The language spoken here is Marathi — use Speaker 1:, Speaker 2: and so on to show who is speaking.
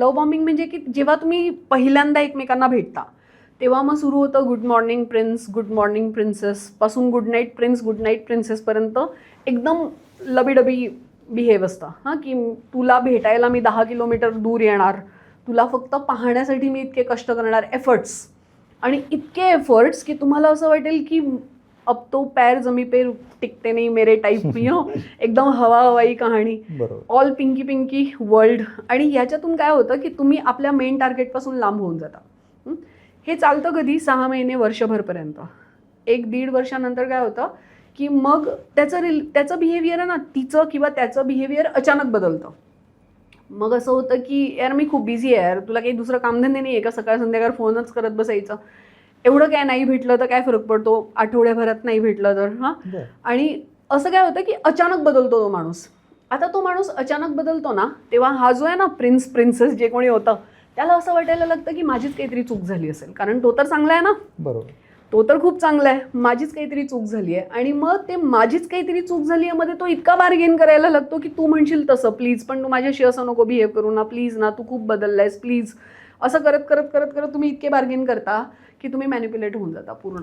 Speaker 1: लव्ह बॉम्बिंग म्हणजे की जेव्हा तुम्ही पहिल्यांदा एकमेकांना भेटता तेव्हा मग सुरू होतं good morning prince, good morning princess पासून good night prince, good night प्रिन्सेसपर्यंत एकदम लबीडबी बिहेव असतं हां, की तुला भेटायला मी 10 किलोमीटर दूर येणार, तुला फक्त पाहण्यासाठी मी इतके कष्ट करणार, एफर्ट्स. आणि इतके एफर्ट्स की तुम्हाला असं वाटेल की अब तो पैर जमी पे टिकते नाही मेरे टाईप एकदम हवा हवाई कहाणी, ऑल पिंकी पिंकी वर्ल्ड. आणि याच्यातून काय होतं की तुम्ही आपल्या मेन टार्गेटपासून लांब होऊन जाता. हे चालतं कधी 6 महिने वर्षभरपर्यंत. 1-1.5 वर्षानंतर काय होतं की मग त्याचं बिहेवियर आहे ना, तिचं किंवा त्याचं बिहेवियर अचानक बदलतं. मग असं होतं की यार मी खूप बिझी आहे यार, तुला काही दुसरं कामधंदे नाही आहे का, सकाळ संध्याकाळ फोनच करत बसायचं, एवढं काय नाही भेटलं तर काय फरक पडतो, आठवड्याभरात नाही भेटलं तर हां. आणि असं काय होतं की अचानक बदलतो तो माणूस. आता तो माणूस अचानक बदलतो ना, तेव्हा हा जो आहे ना प्रिन्स प्रिन्सेस जे कोणी होतं त्याला असं वाटायला लागतं की माझीच काहीतरी चूक झाली असेल, कारण तो तर चांगला आहे ना,
Speaker 2: बरोबर,
Speaker 1: तो तर खूप चांगला आहे, माझीच काहीतरी चूक झाली आहे. आणि मग ते माझीच काहीतरी चूक झाली आहे मध्ये तो इतका बार्गेन करायला लागतो की तू म्हणशील तसं प्लीज, पण तू माझ्याशी असं नको बिहेव करू ना प्लीज ना, तू खूप बदललायस प्लीज. असं करत करत करत करत तुम्ही इतके बार्गेन करता की तुम्ही मॅनिप्युलेट होऊन जाता पूर्ण.